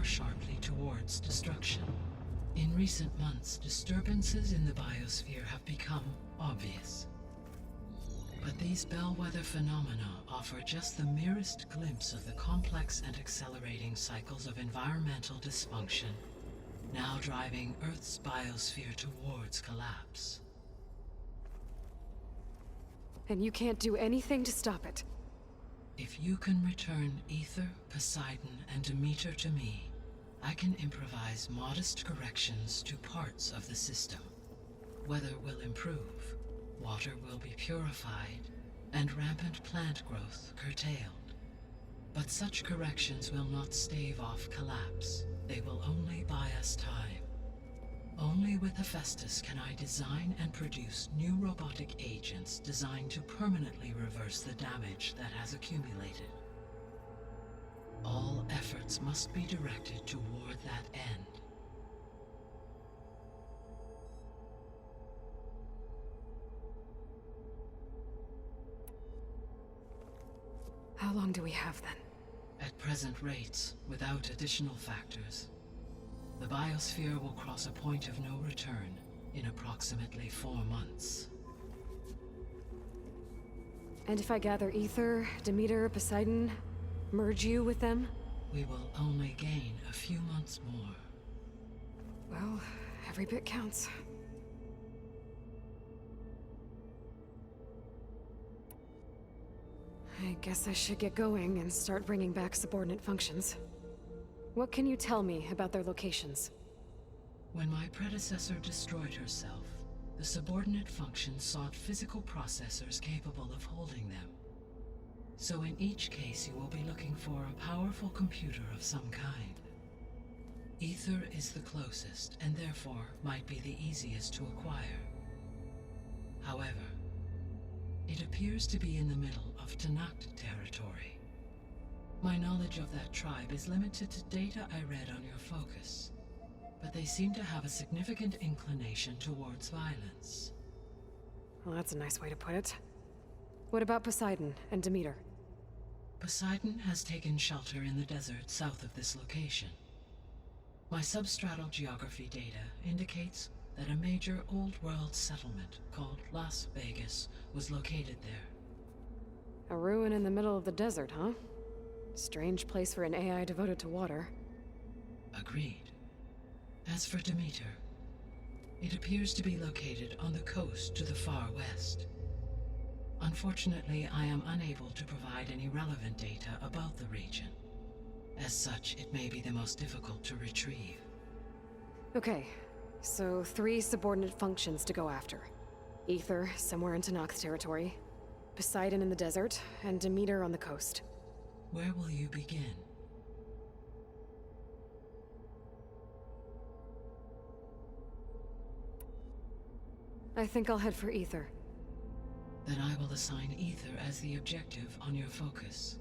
sharply towards destruction. In recent months, disturbances in the biosphere have become obvious. But these bellwether phenomena offer just the merest glimpse of the complex and accelerating cycles of environmental dysfunction, now driving Earth's biosphere towards collapse. And you can't do anything to stop it? If you can return Ether, Poseidon, and Demeter to me, I can improvise modest corrections to parts of the system. Weather will improve, water will be purified, and rampant plant growth curtailed. But such corrections will not stave off collapse. They will only buy us time. Only with Hephaestus can I design and produce new robotic agents designed to permanently reverse the damage that has accumulated. All efforts must be directed toward that end. How long do we have then? At present rates, without additional factors, the biosphere will cross a point of no return in approximately 4 months. And if I gather Ether, Demeter, Poseidon, merge you with them? We will only gain a few months more. Well, every bit counts. I guess I should get going and start bringing back subordinate functions. What can you tell me about their locations? When my predecessor destroyed herself, the subordinate functions sought physical processors capable of holding them. So in each case you will be looking for a powerful computer of some kind. Ether is the closest, and therefore might be the easiest to acquire. However, it appears to be in the middle of Tanakh territory. My knowledge of that tribe is limited to data I read on your focus, but they seem to have a significant inclination towards violence. Well, that's a nice way to put it. What about Poseidon and Demeter? Poseidon has taken shelter in the desert south of this location. My substratal geography data indicates that a major old-world settlement called Las Vegas was located there. A ruin in the middle of the desert, huh? Strange place for an AI devoted to water. Agreed. As for Demeter, it appears to be located on the coast to the far west. Unfortunately, I am unable to provide any relevant data about the region. As such, it may be the most difficult to retrieve. Okay, so 3 subordinate functions to go after. Ether, somewhere in Tanakh territory. Poseidon in the desert, and Demeter on the coast. Where will you begin? I think I'll head for Ether. Then I will assign Ether as the objective on your focus.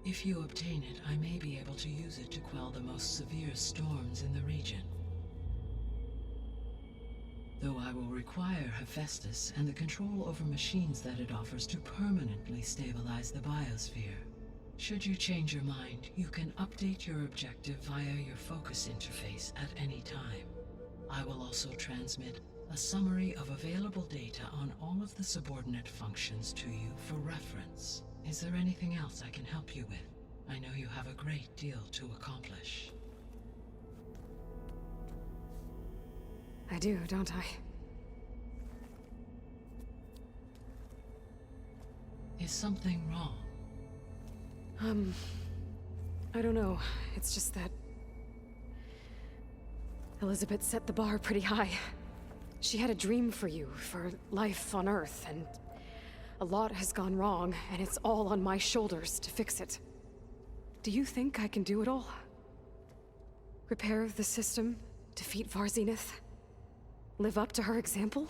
If you obtain it, I may be able to use it to quell the most severe storms in the region. Though I will require Hephaestus and the control over machines that it offers to permanently stabilize the biosphere. Should you change your mind, you can update your objective via your focus interface at any time. I will also transmit a summary of available data on all of the subordinate functions to you for reference. Is there anything else I can help you with? I know you have a great deal to accomplish. I do, don't I? Is something wrong? I don't know. It's just that Elizabeth set the bar pretty high. She had a dream for you, for life on Earth, and a lot has gone wrong, and it's all on my shoulders to fix it. Do you think I can do it all? Repair the system, defeat Varzenith? Live up to her example?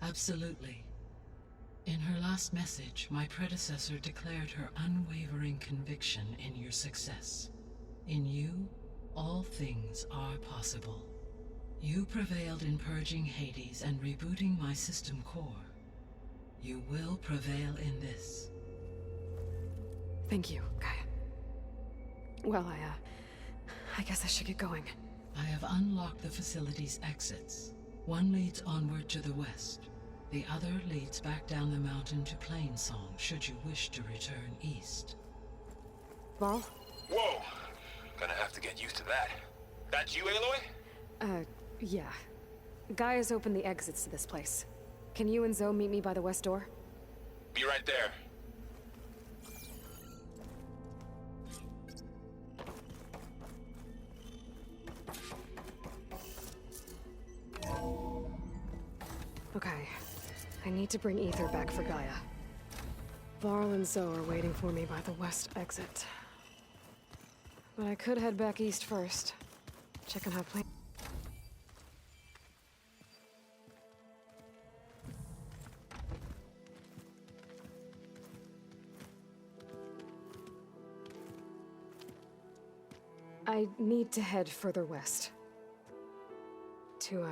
Absolutely. In her last message, my predecessor declared her unwavering conviction in your success. In you, all things are possible. You prevailed in purging Hades and rebooting my system core. You will prevail in this. Thank you, Gaia. Well, I guess I should get going. I have unlocked the facility's exits. One leads onward to the west. The other leads back down the mountain to Plainsong, should you wish to return east. Varl? Whoa! Gonna have to get used to that. That's you, Aloy? Yeah. Guy has opened the exits to this place. Can you and Zoe meet me by the west door? Be right there. Okay. I need to bring Ether back for Gaia. Varl and Zoe are waiting for me by the west exit. But I could head back east first. Check on how plain. I need to head further west. To,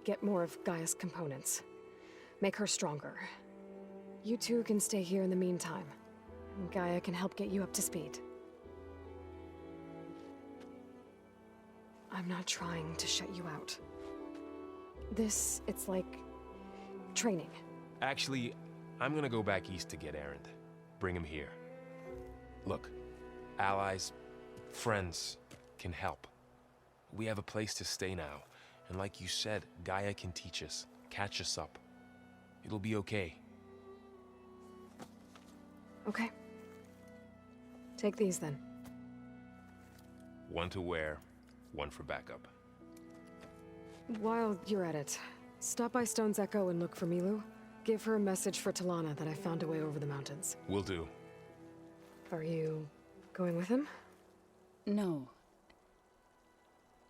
get more of Gaia's components. Make her stronger. You two can stay here in the meantime. And Gaia can help get you up to speed. I'm not trying to shut you out. It's like... training. Actually, I'm gonna go back east to get Erend. Bring him here. Look, allies, friends can help. We have a place to stay now. And like you said, Gaia can teach us, catch us up. It'll be okay. Okay. Take these then. One to wear, one for backup. While you're at it, stop by Stone's Echo and look for Milu. Give her a message for Talana that I found a way over the mountains. Will do. Are you going with him? No.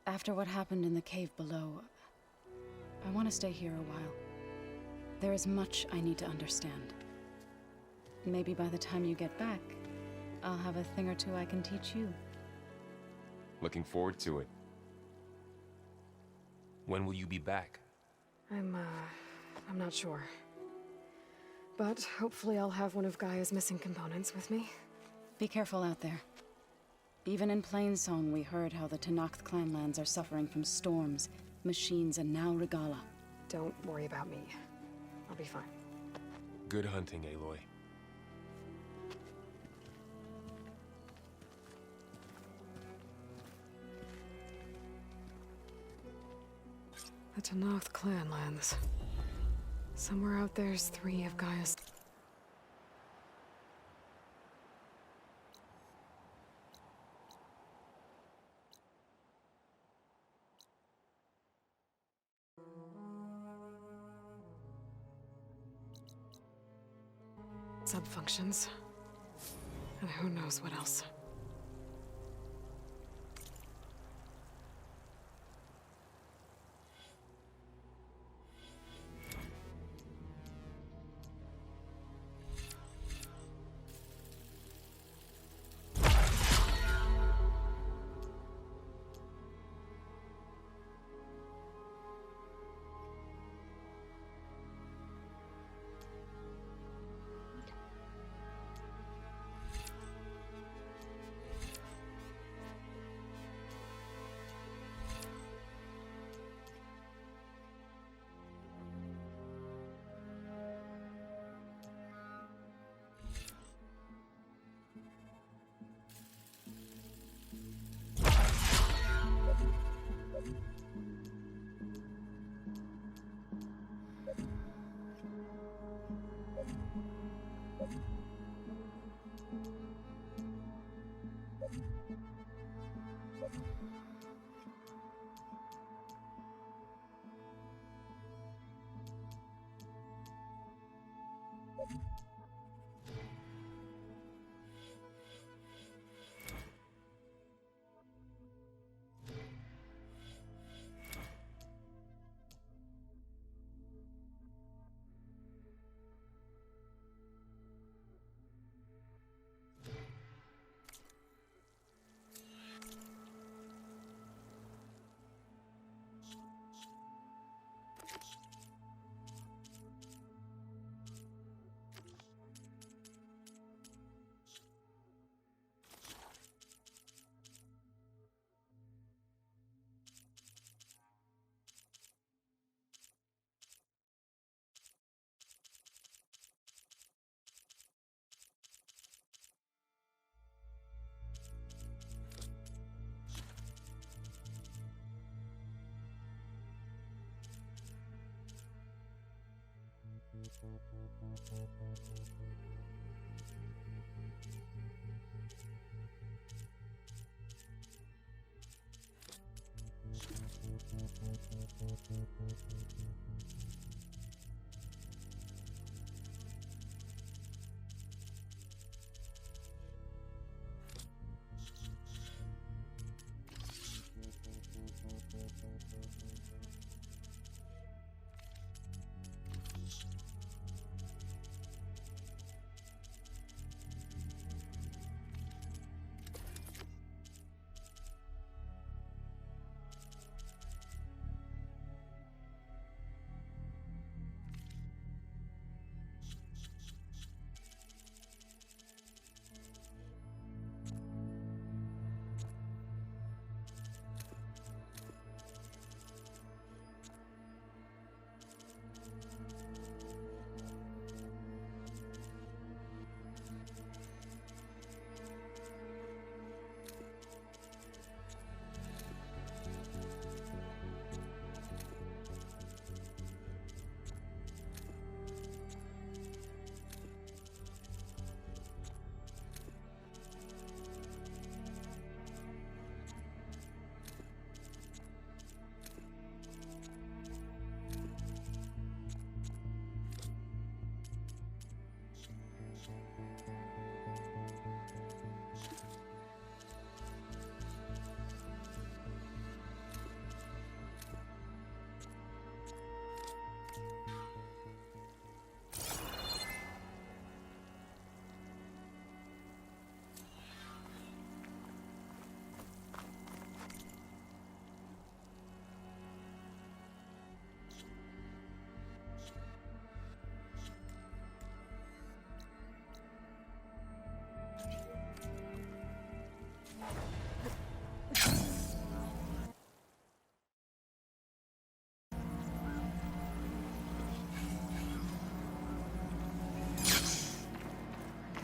After what happened in the cave below, I want to stay here a while. There is much I need to understand. Maybe by the time you get back, I'll have a thing or two I can teach you. Looking forward to it. When will you be back? I'm not sure. But hopefully I'll have one of Gaia's missing components with me. Be careful out there. Even in Plainsong, we heard how the Tenakth clanlands are suffering from storms, machines, and now Regala. Don't worry about me. I'll be fine. Good hunting, Aloy. The Tenakth clanlands. Somewhere out there's 3 of Gaia's... subfunctions. And who knows what else.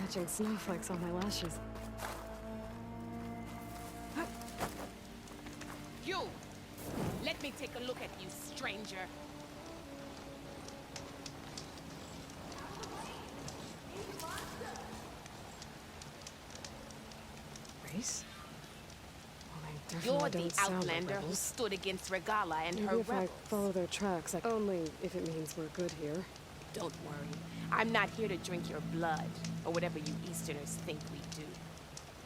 Catching snowflakes on my lashes. You! Let me take a look at you, stranger. Race? Well, they You're definitely the don't sound like outlander who rebels. stood against Regala and Maybe her if I rebels. follow their tracks, only if it means we're good here. Don't worry. I'm not here to drink your blood, or whatever you Easterners think we do.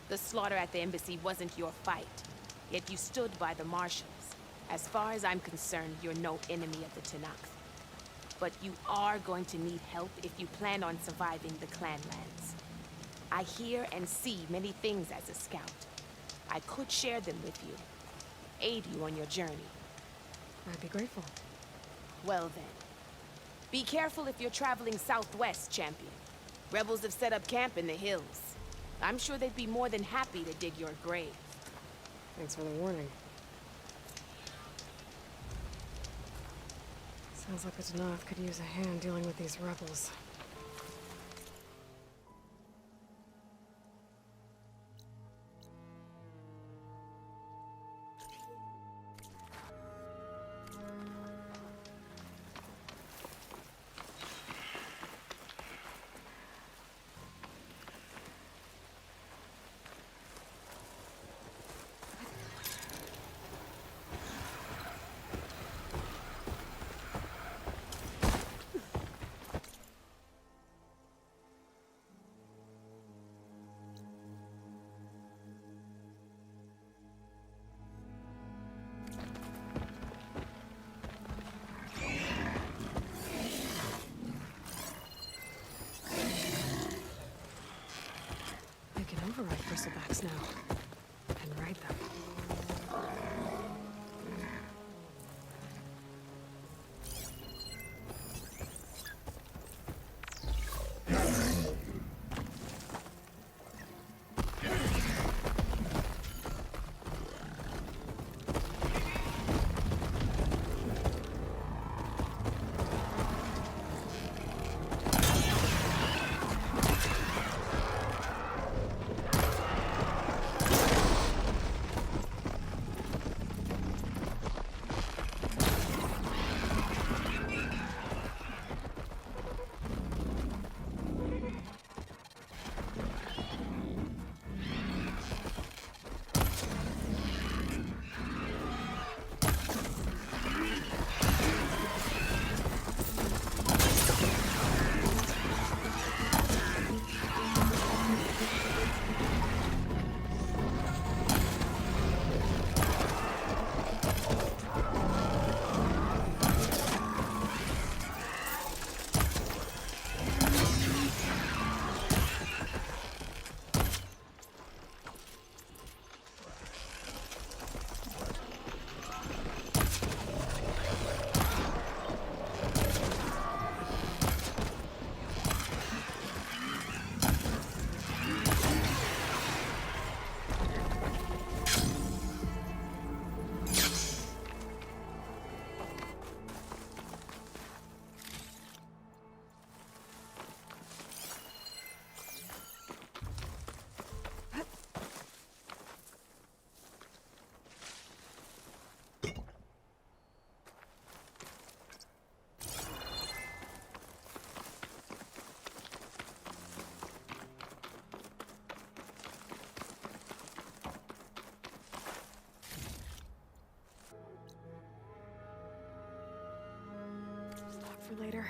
The slaughter at the embassy wasn't your fight, yet you stood by the marshals. As far as I'm concerned, you're no enemy of the Tanakh. But you are going to need help if you plan on surviving the clanlands. I hear and see many things as a scout. I could share them with you, aid you on your journey. I'd be grateful. Well then. Be careful if you're traveling southwest, champion. Rebels have set up camp in the hills. I'm sure they'd be more than happy to dig your grave. Thanks for the warning. Sounds like the Tanakh could use a hand dealing with these rebels. for later.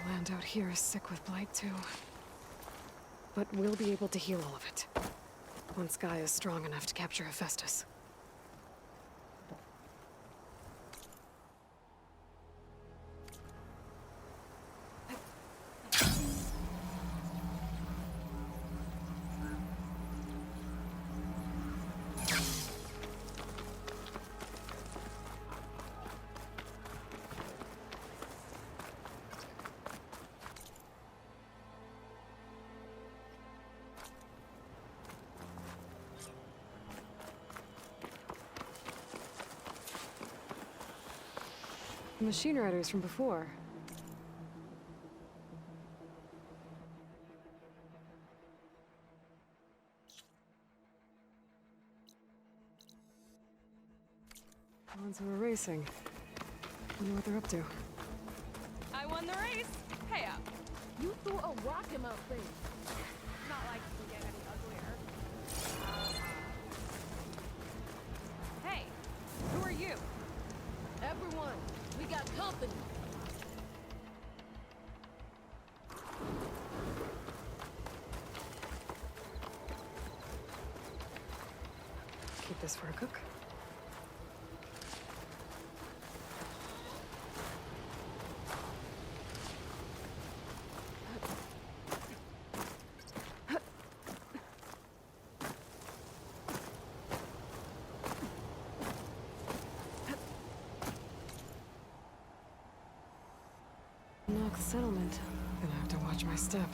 The land out here is sick with blight, too. But we'll be able to heal all of it. Once Guy is strong enough to capture Hephaestus. Machine riders from before. The ones who were racing. Wonder what they're up to. I won the race. Hey up. You threw a rock in my face. Not like you can get any uglier. Hey, who are you? Everyone, we got company. Keep this for a cook. Knock settlement. Gonna have to watch my step.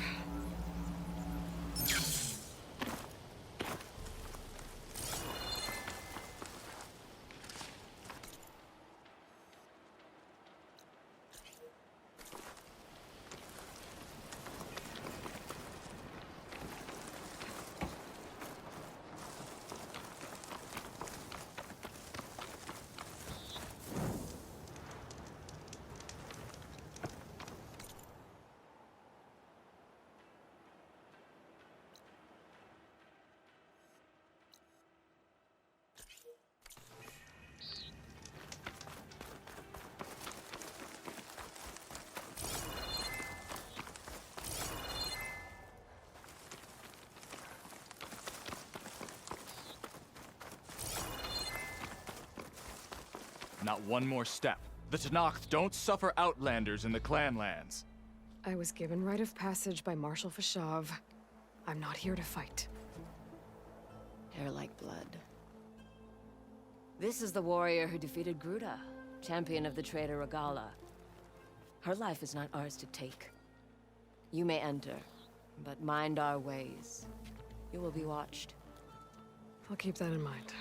Not one more step. The Tenakth don't suffer outlanders in the Clanlands. I was given rite of passage by Marshal Fashav. I'm not here to fight. Hair like blood. This is the warrior who defeated Gruda, champion of the traitor Regala. Her life is not ours to take. You may enter, but mind our ways. You will be watched. I'll keep that in mind.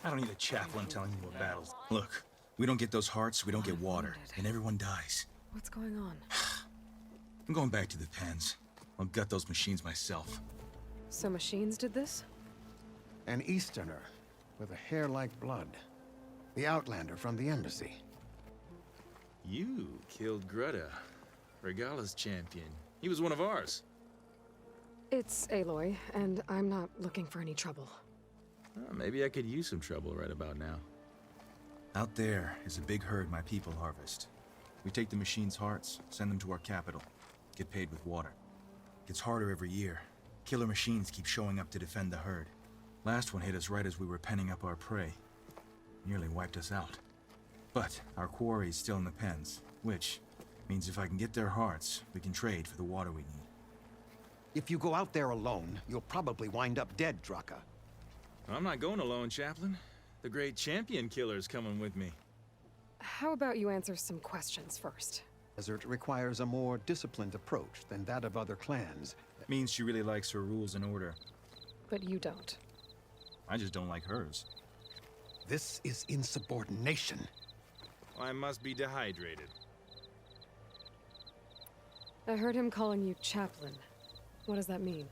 I don't need a chaplain telling me what battles. Look, we don't get those hearts, we don't get water, and everyone dies. What's going on? I'm going back to the pens. I'll gut those machines myself. So machines did this? An Easterner with a hair like blood. The Outlander from the embassy. You killed Greta, Regala's champion. He was one of ours. It's Aloy, and I'm not looking for any trouble. Maybe I could use some trouble right about now. Out there is a big herd my people harvest. We take the machines' hearts, send them to our capital. get paid with water. Gets harder every year. Killer machines keep showing up to defend the herd. Last one hit us right as we were penning up our prey. Nearly wiped us out. But our quarry is still in the pens, which means if I can get their hearts, we can trade for the water we need. If you go out there alone, you'll probably wind up dead, Draka. I'm not going alone, Chaplain. The great champion killer's coming with me. How about you answer some questions first? Desert requires a more disciplined approach than that of other clans. That means she really likes her rules and order. But you don't. I just don't like hers. This is insubordination. I must be dehydrated. I heard him calling you Chaplain. What does that mean?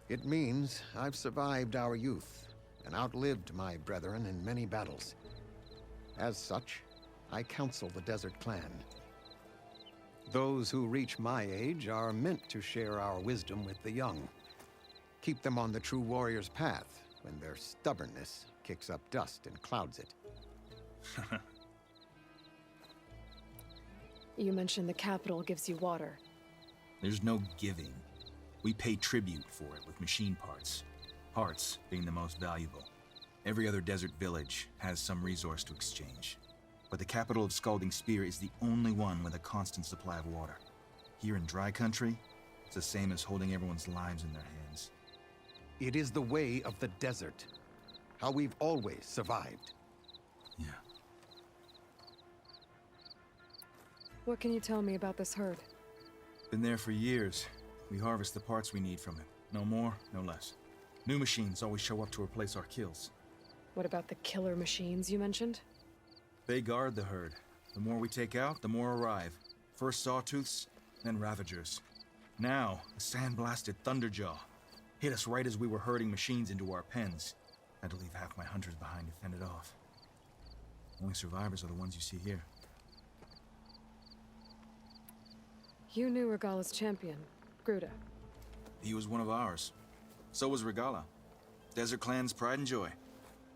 It means I've survived our youth and outlived my brethren in many battles. As such, I counsel the Desert Clan. Those who reach my age are meant to share our wisdom with the young. Keep them on the true warrior's path when their stubbornness kicks up dust and clouds it. You mentioned the capital gives you water. There's no giving. We pay tribute for it with machine parts. Parts being the most valuable. Every other desert village has some resource to exchange. But the capital of Scalding Spear is the only one with a constant supply of water. Here in dry country, it's the same as holding everyone's lives in their hands. It is the way of the desert. How we've always survived. Yeah. What can you tell me about this herd? Been there for years. We harvest the parts we need from it. No more, no less. New machines always show up to replace our kills. What about the killer machines you mentioned? They guard the herd. The more we take out, the more arrive. First sawtooths, then ravagers. Now, a sand-blasted thunderjaw. Hit us right as we were herding machines into our pens. Had to leave half my hunters behind to fend it off. Only survivors are the ones you see here. You knew Regala's champion, Gruda. He was one of ours. So was Regala. Desert Clan's pride and joy.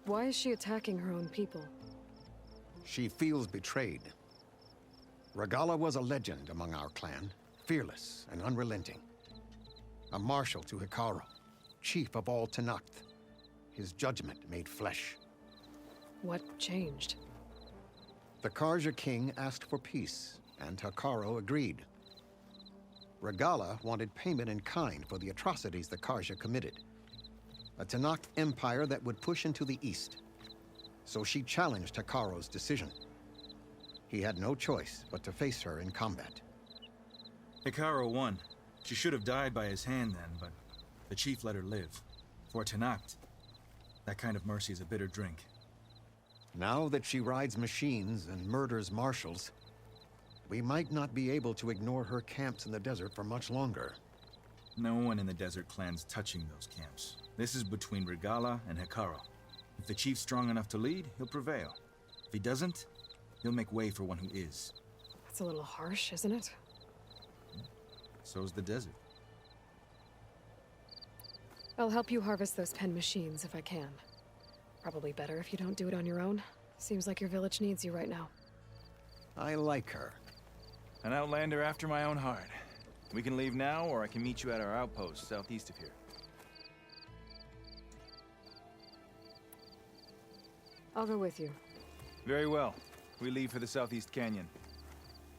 Why is she attacking her own people? She feels betrayed. Regala was a legend among our clan, fearless and unrelenting. A marshal to Hikaru, chief of all Tenakth. His judgment made flesh. What changed? The Karja king asked for peace, and Hikaru agreed. Regala wanted payment in kind for the atrocities the Karja committed. A Tenakth empire that would push into the east. So she challenged Hikaru's decision. He had no choice but to face her in combat. Hikaru won. She should have died by his hand then, but the chief let her live. For Tenakth, that kind of mercy is a bitter drink. Now that she rides machines and murders marshals, we might not be able to ignore her camps in the desert for much longer. No one in the Desert Clan's touching those camps. This is between Regala and Hikaru. If the chief's strong enough to lead, he'll prevail. If he doesn't, he'll make way for one who is. That's a little harsh, isn't it? So's the desert. I'll help you harvest those pen machines if I can. Probably better if you don't do it on your own. Seems like your village needs you right now. I like her. An outlander after my own heart. We can leave now, or I can meet you at our outpost southeast of here. I'll go with you. Very well. We leave for the Southeast Canyon.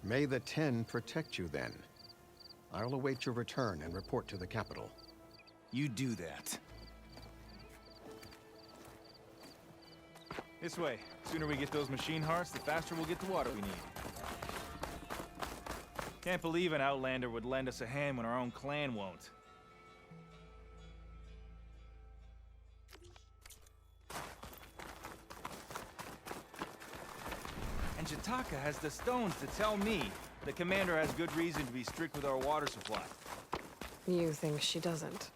May the Ten protect you then. I'll await your return and report to the capital. You do that. This way. Sooner we get those machine hearts, the faster we'll get the water we need. Can't believe an outlander would lend us a hand when our own clan won't. And Jataka has the stones to tell me the commander has good reason to be strict with our water supply. You think she doesn't?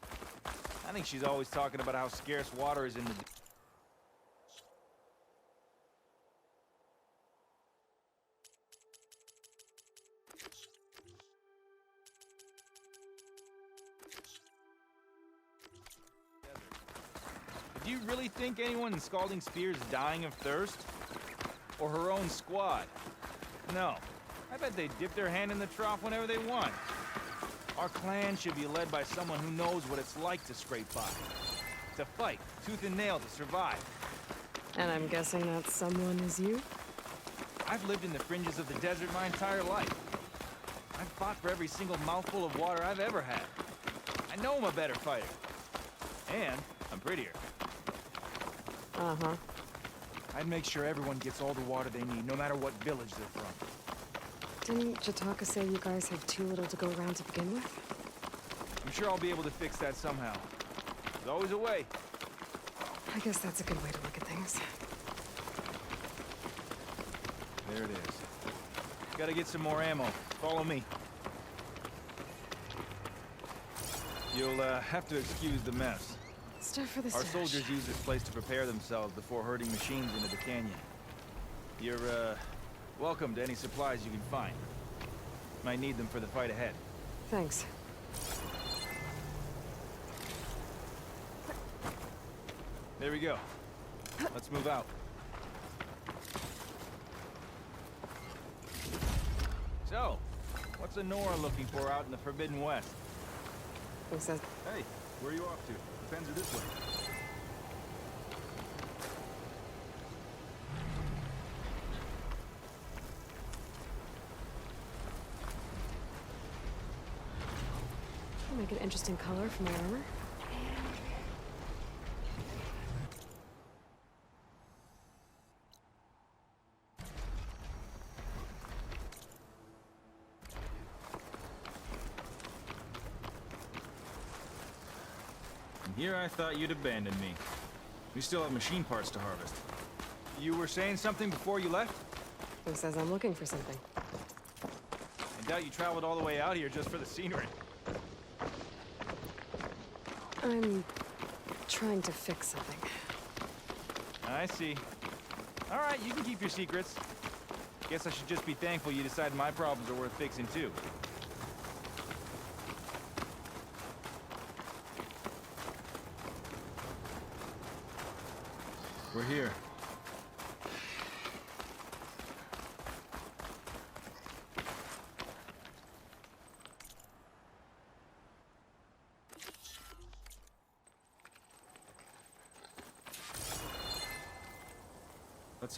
I think she's always talking about how scarce water is in the... Do you really think anyone in Scalding Spear is dying of thirst? Or her own squad? No. I bet they dip their hand in the trough whenever they want. Our clan should be led by someone who knows what it's like to scrape by. To fight, tooth and nail to survive. And I'm guessing that someone is you? I've lived in the fringes of the desert my entire life. I've fought for every single mouthful of water I've ever had. I know I'm a better fighter. And I'm prettier. Uh-huh. I'd make sure everyone gets all the water they need, no matter what village they're from. Didn't Jataka say you guys have too little to go around to begin with? I'm sure I'll be able to fix that somehow. There's always a way. I guess that's a good way to look at things. There it is. Gotta get some more ammo. Follow me. You'll have to excuse the mess. Stuff for the Our stash. soldiers use this place to prepare themselves before herding machines into the canyon. You're, welcome to any supplies you can find. Might need them for the fight ahead. Thanks. There we go. Let's move out. So, what's Honora looking for out in the Forbidden West? Who says? Hey, where are you off to? The pens are this way. I'll make an interesting color for my armor. Here I thought you'd abandoned me. We still have machine parts to harvest. You were saying something before you left? Who says I'm looking for something? I doubt you traveled all the way out here just for the scenery. I'm trying to fix something. I see. All right, you can keep your secrets. Guess I should just be thankful you decided my problems are worth fixing too. We're here.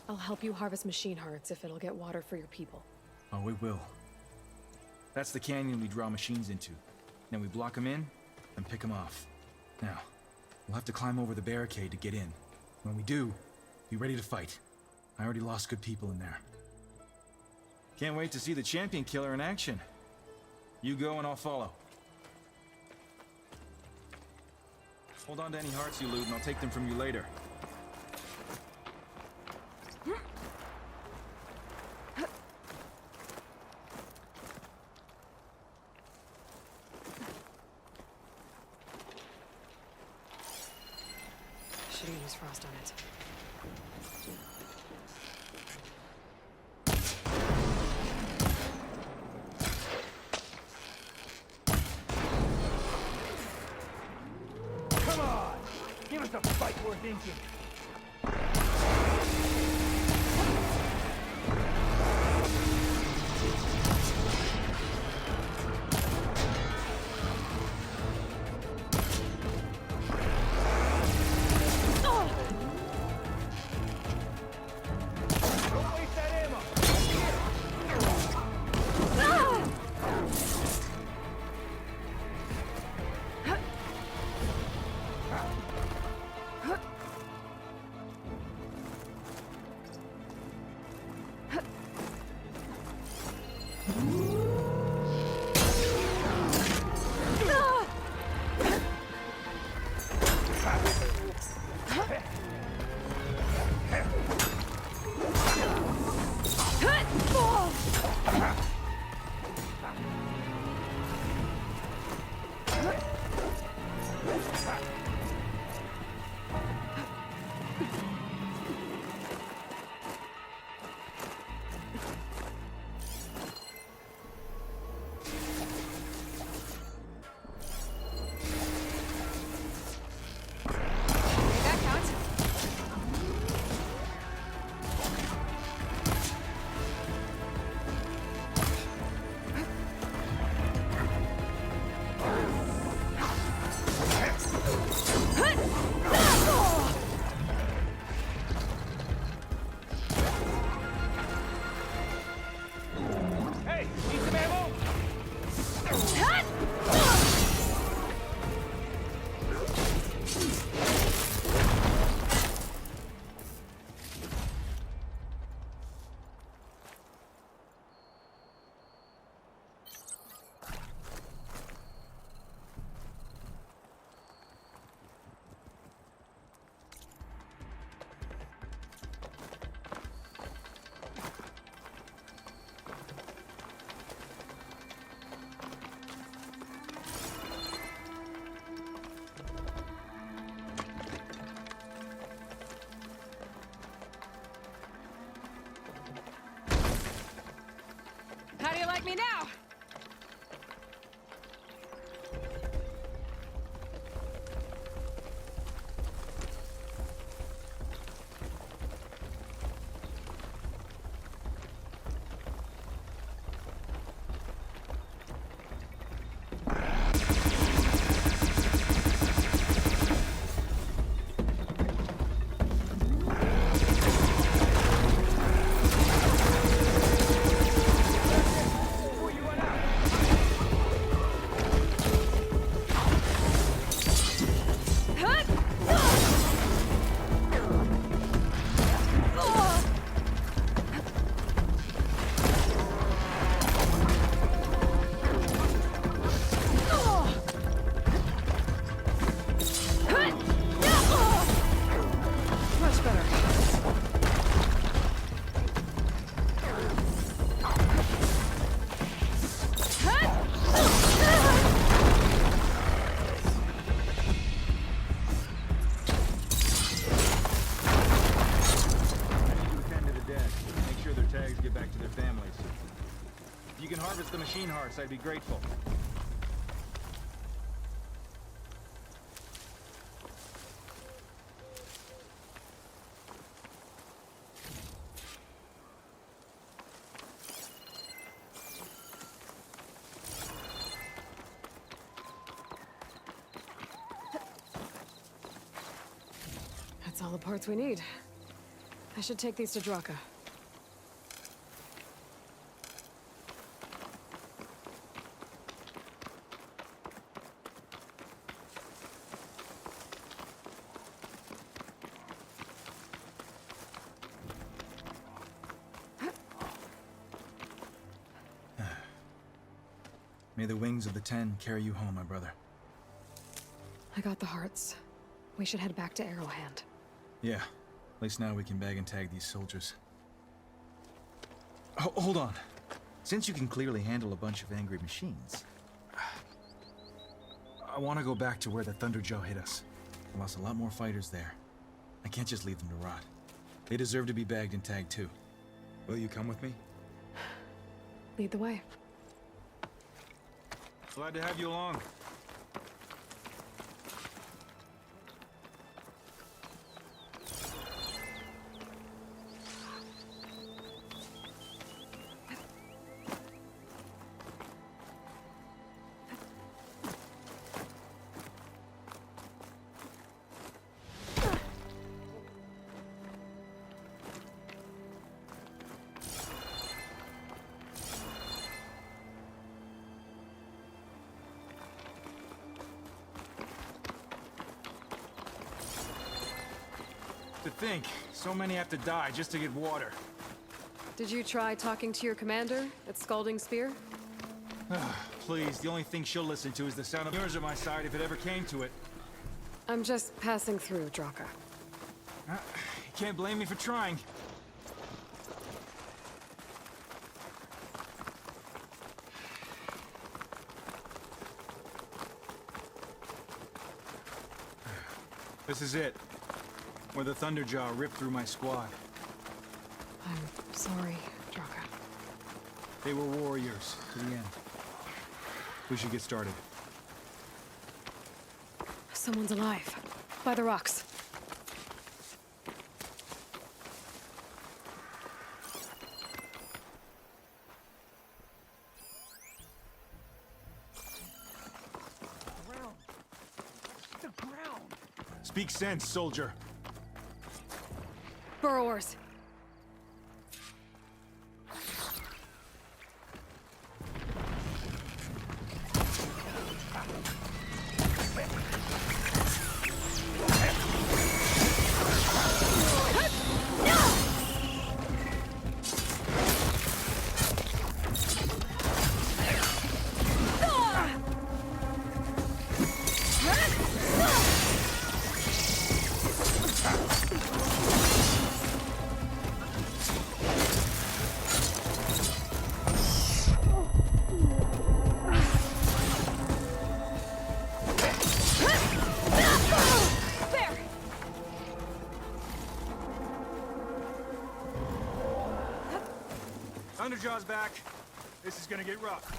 I'll help you harvest machine hearts if it'll get water for your people. Oh, we will. That's the canyon we draw machines into. Then we block them in, and pick them off. Now, we'll have to climb over the barricade to get in. When we do, be ready to fight. I already lost good people in there. Can't wait to see the champion killer in action. You go and I'll follow. Hold on to any hearts you loot and I'll take them from you later. Should've used frost on it. Come on! Give us a fight worth inking! do you like me now? Much better. Tend to the dead. Make sure their tags get back to their families. If you can harvest the machine hearts, I'd be grateful. That's all the parts we need. I should take these to Draka. May the wings of the Ten carry you home, my brother. I got the hearts. We should head back to Arrowhand. Yeah. At least now we can bag and tag these soldiers. Hold on. Since you can clearly handle a bunch of angry machines, I want to go back to where the Thunderjaw hit us. I lost a lot more fighters there. I can't just leave them to rot. They deserve to be bagged and tagged too. Will you come with me? Lead the way. Glad to have you along. To think, so many have to die just to get water. Did you try talking to your commander at Scalding Spear? Please, the only thing she'll listen to is the sound of yours at my side if it ever came to it. I'm just passing through, Draka. You can't blame me for trying. This is it. Where the Thunderjaw ripped through my squad. I'm sorry, Draka. They were warriors to the end. We should get started. Someone's alive. By the rocks. Speak sense, soldier. Burrowers. Thunderjaw's back. This is gonna get rough.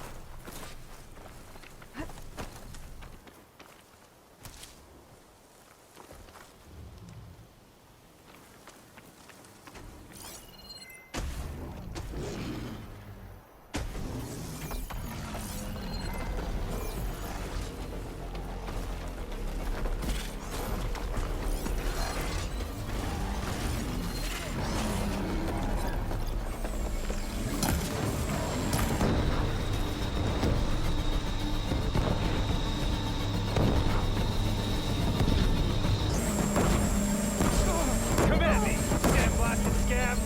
Come at me, damn blasted scab!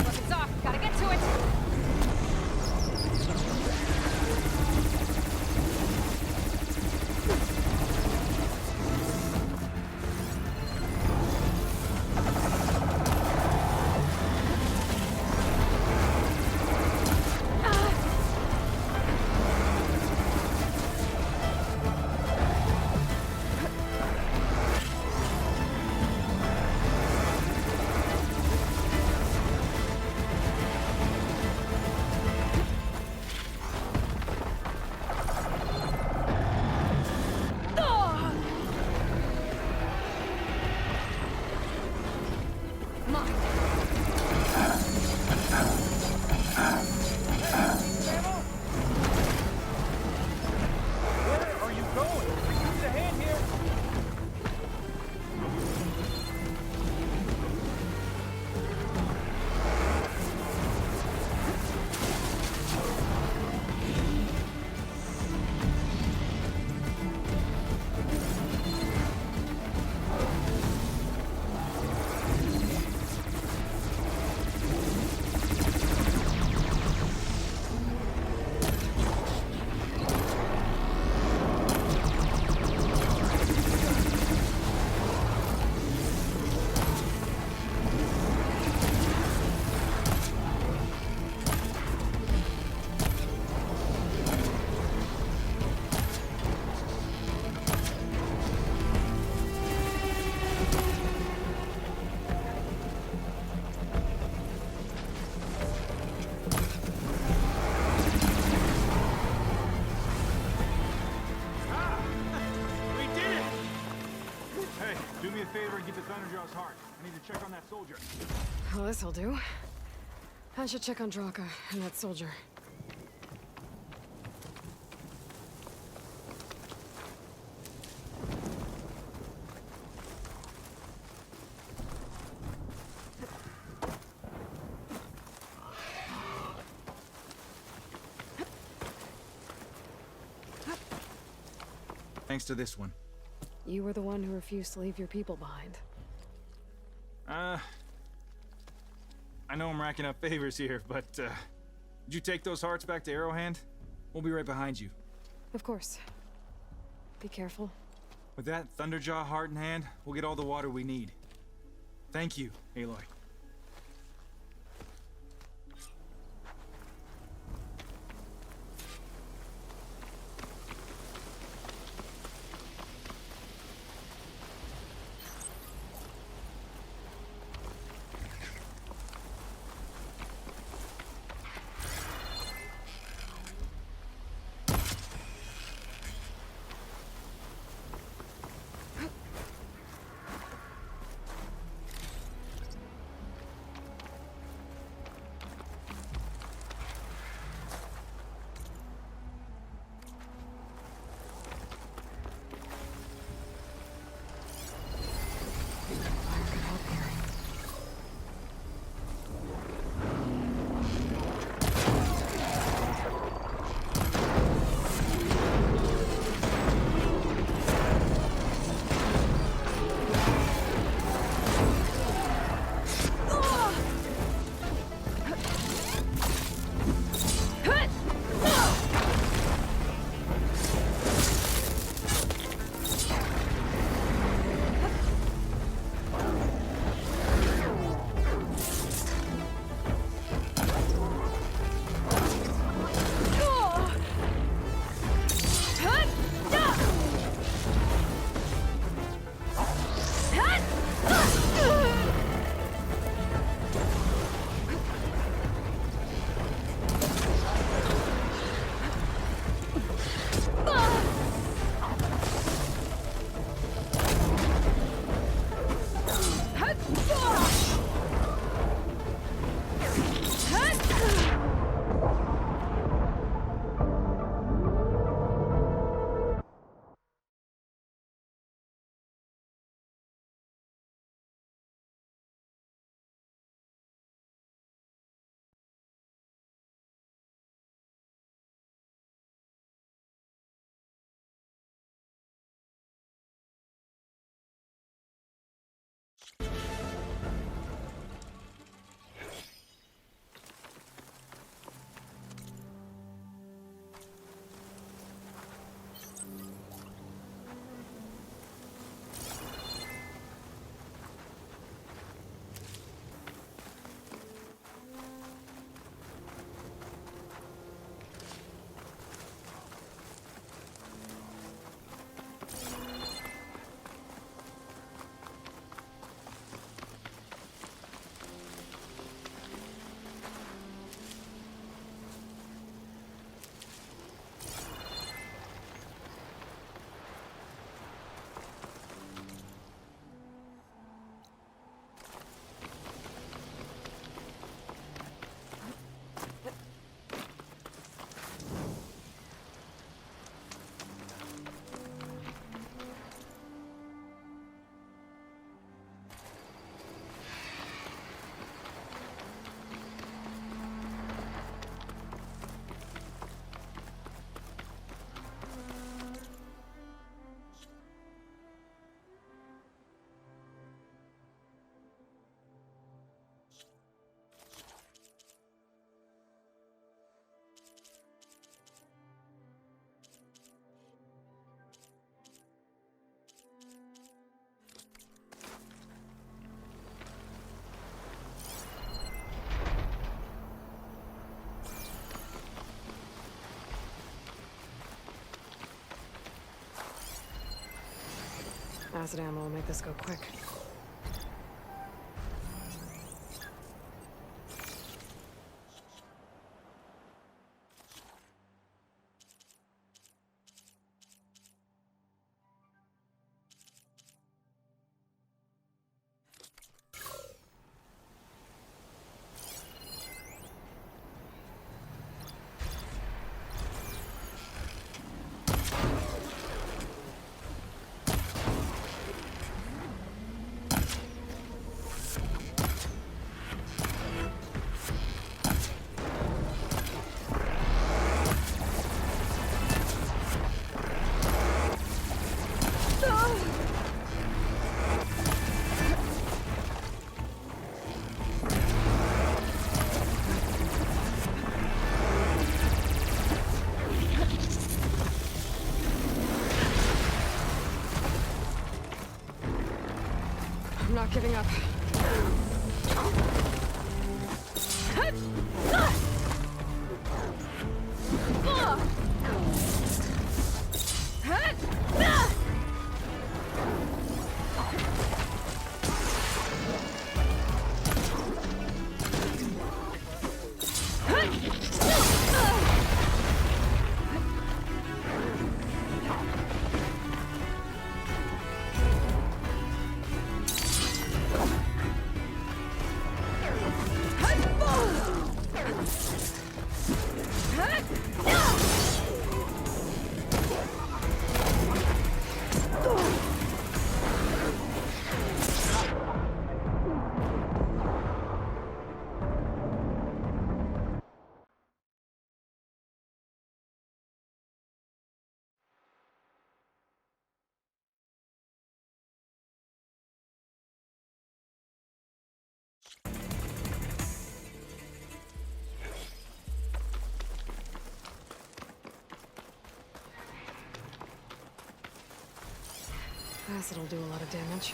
Weapons off. Gotta get to it. Where are you going? Use a hand here! We did it! Hey, do me a favor and get the Thunderjaw's heart. I need to check on that soldier. Well, this'll do. I should check on Draka and that soldier. Thanks to this one. You were the one who refused to leave your people behind. I know I'm racking up favors here, but, did you take those hearts back to Arrowhand? We'll be right behind you. Of course. Be careful. With that Thunderjaw heart in hand, we'll get all the water we need. Thank you, Aloy. Acid ammo will make this go quick. I'm not giving up. Acid'll do a lot of damage.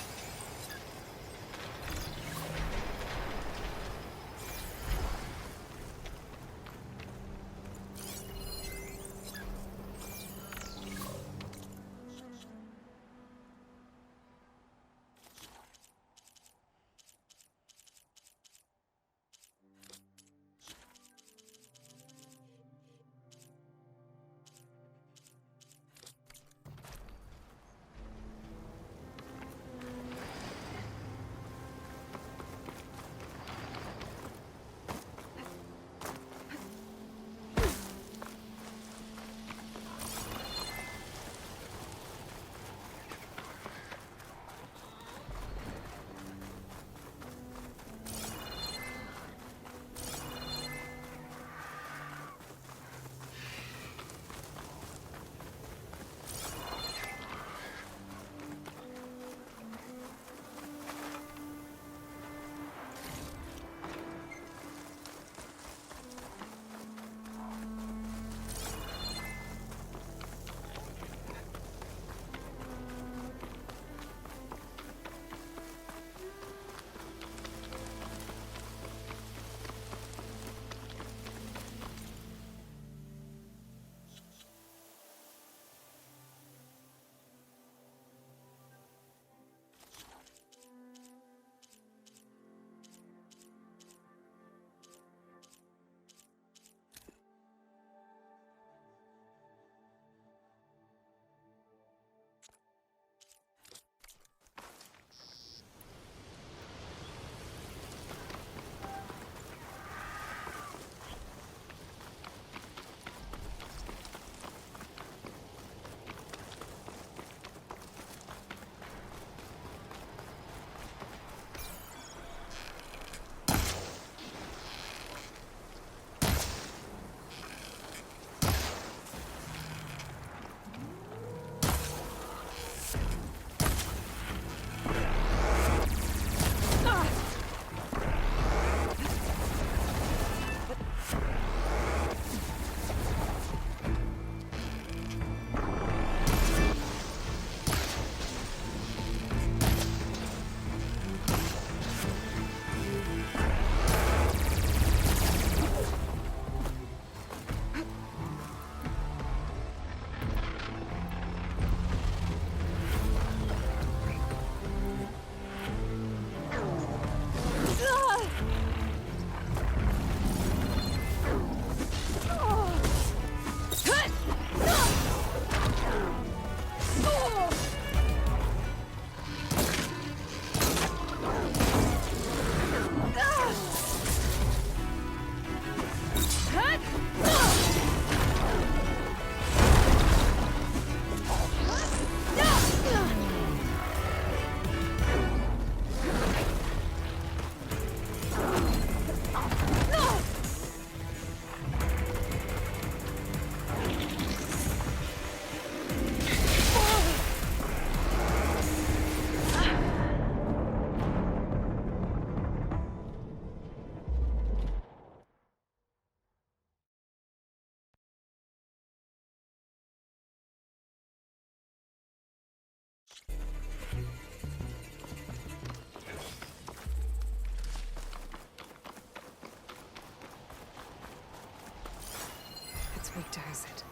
does it?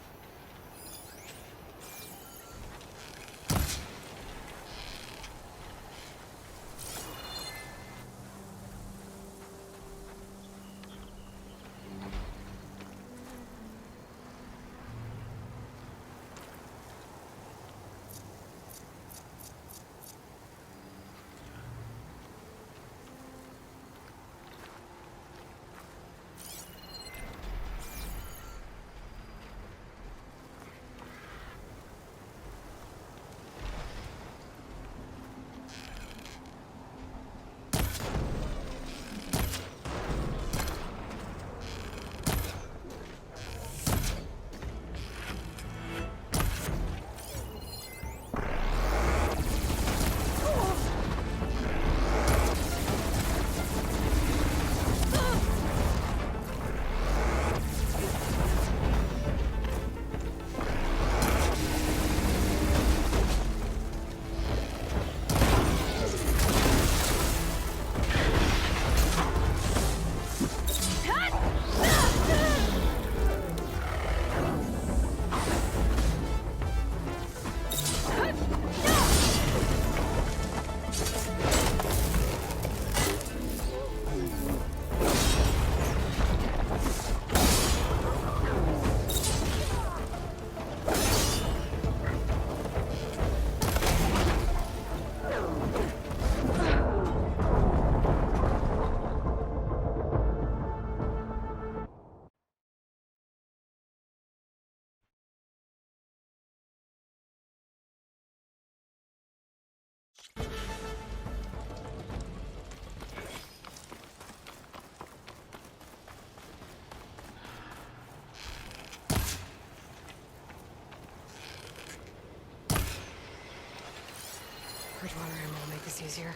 Bridgewater ammo will make this easier.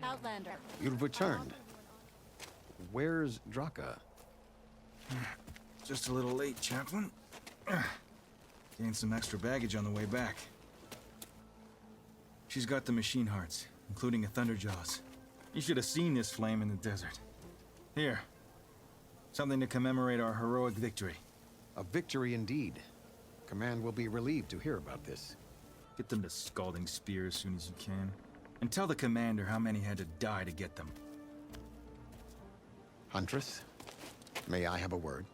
Outlander. You've returned. Where's Draka? Just a little late, Chaplain. Gained some extra baggage on the way back. She's got the machine hearts, including a Thunderjaws. You should have seen this flame in the desert. Here. Something to commemorate our heroic victory. A victory indeed. Command will be relieved to hear about this. Get them to Scalding Spear as soon as you can. And tell the commander how many had to die to get them. Huntress, may I have a word?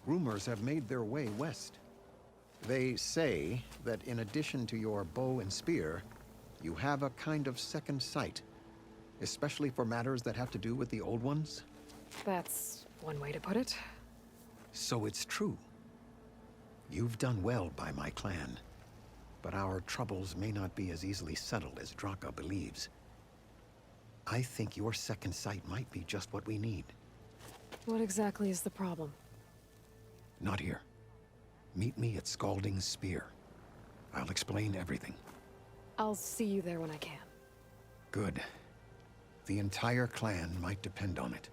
Rumors have made their way west. They say that in addition to your bow and spear, you have a kind of second sight, especially for matters that have to do with the old ones. That's one way to put it. So it's true. You've done well by my clan, but our troubles may not be as easily settled as Draka believes. I think your second sight might be just what we need. What exactly is the problem? Not here. Meet me at Scalding's Spear. I'll explain everything. I'll see you there when I can. Good. The entire clan might depend on it.